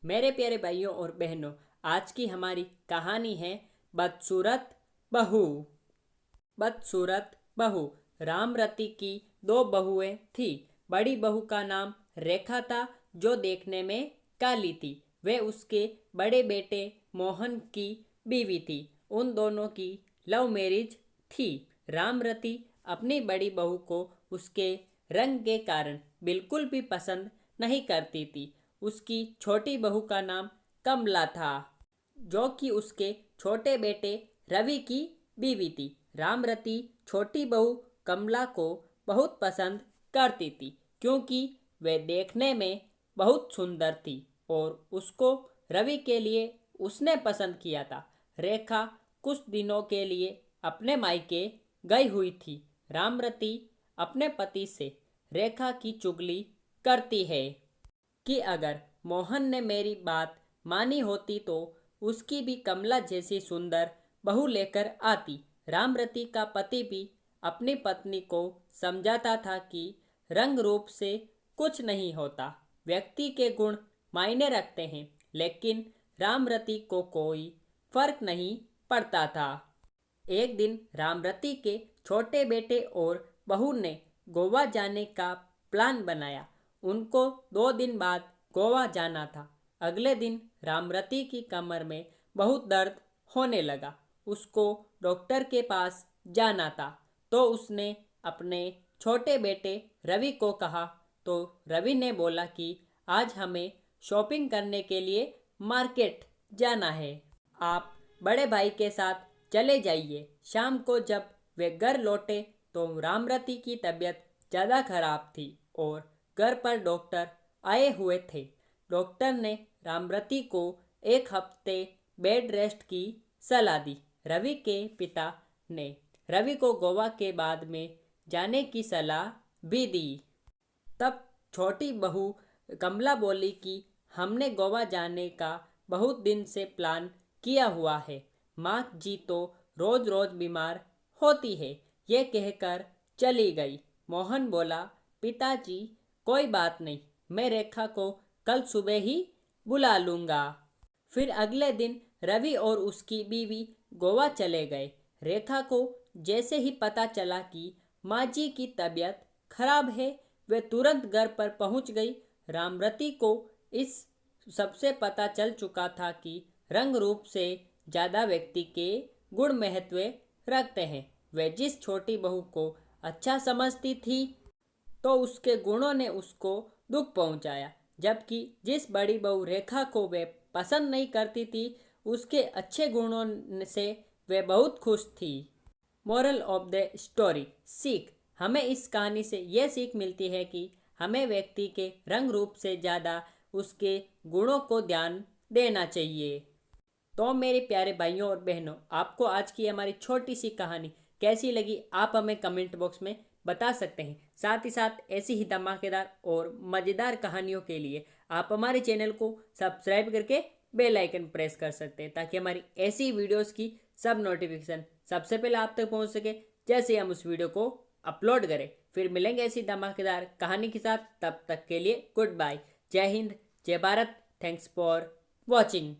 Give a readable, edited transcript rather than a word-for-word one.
मेरे प्यारे भाइयों और बहनों, आज की हमारी कहानी है बदसूरत बहू। बदसूरत बहू। रामरती की दो बहुएं थी। बड़ी बहू का नाम रेखा था, जो देखने में काली थी। वे उसके बड़े बेटे मोहन की बीवी थी। उन दोनों की लव मैरिज थी। रामरती अपनी बड़ी बहू को उसके रंग के कारण बिल्कुल भी पसंद नहीं करती थी। उसकी छोटी बहू का नाम कमला था, जो कि उसके छोटे बेटे रवि की बीवी थी। रामरती छोटी बहू कमला को बहुत पसंद करती थी, क्योंकि वे देखने में बहुत सुंदर थी और उसको रवि के लिए उसने पसंद किया था। रेखा कुछ दिनों के लिए अपने मायके गई हुई थी। रामरती अपने पति से रेखा की चुगली करती है कि अगर मोहन ने मेरी बात मानी होती तो उसकी भी कमला जैसी सुंदर बहू लेकर आती। रामरती का पति भी अपनी पत्नी को समझाता था कि रंग रूप से कुछ नहीं होता, व्यक्ति के गुण मायने रखते हैं। लेकिन रामरती को कोई फर्क नहीं पड़ता था। एक दिन रामरती के छोटे बेटे और बहू ने गोवा जाने का प्लान बनाया। उनको 2 दिन बाद गोवा जाना था। अगले दिन रामरती की कमर में बहुत दर्द होने लगा। उसको डॉक्टर के पास जाना था, तो उसने अपने छोटे बेटे रवि को कहा। तो रवि ने बोला कि आज हमें शॉपिंग करने के लिए मार्केट जाना है, आप बड़े भाई के साथ चले जाइए। शाम को जब वे घर लौटे तो रामरती की तबीयत ज़्यादा खराब थी और घर पर डॉक्टर आए हुए थे। डॉक्टर ने रामरती को 1 हफ्ते बेड रेस्ट की सलाह दी। रवि के पिता ने रवि को गोवा के बाद में जाने की सलाह भी दी। तब छोटी बहू कमला बोली कि हमने गोवा जाने का बहुत दिन से प्लान किया हुआ है। माँ जी तो रोज रोज बीमार होती है। ये कहकर चली गई। मोहन बोला, पिताजी कोई बात नहीं, मैं रेखा को कल सुबह ही बुला लूँगा। फिर अगले दिन रवि और उसकी बीवी गोवा चले गए। रेखा को जैसे ही पता चला कि माँ जी की तबीयत खराब है, वे तुरंत घर पर पहुंच गई। रामरती को इस सबसे पता चल चुका था कि रंग रूप से ज़्यादा व्यक्ति के गुण महत्व रखते हैं। वे जिस छोटी बहू को अच्छा समझती थी, तो उसके गुणों ने उसको दुख पहुंचाया, जबकि जिस बड़ी बहू रेखा को वे पसंद नहीं करती थी, उसके अच्छे गुणों से वे बहुत खुश थी। मोरल ऑफ द स्टोरी, सीख। हमें इस कहानी से यह सीख मिलती है कि हमें व्यक्ति के रंग रूप से ज़्यादा उसके गुणों को ध्यान देना चाहिए। तो मेरे प्यारे भाइयों और बहनों, आपको आज की हमारी छोटी सी कहानी कैसी लगी, आप हमें कमेंट बॉक्स में बता सकते हैं। साथ ही साथ ऐसी ही धमाकेदार और मज़ेदार कहानियों के लिए आप हमारे चैनल को सब्सक्राइब करके बेल आइकन प्रेस कर सकते हैं, ताकि हमारी ऐसी वीडियोस की सब नोटिफिकेशन सबसे पहले आप तक पहुंच सके जैसे हम उस वीडियो को अपलोड करें। फिर मिलेंगे ऐसी धमाकेदार कहानी के साथ। तब तक के लिए गुड बाय। जय हिंद, जय भारत। Thanks for watching.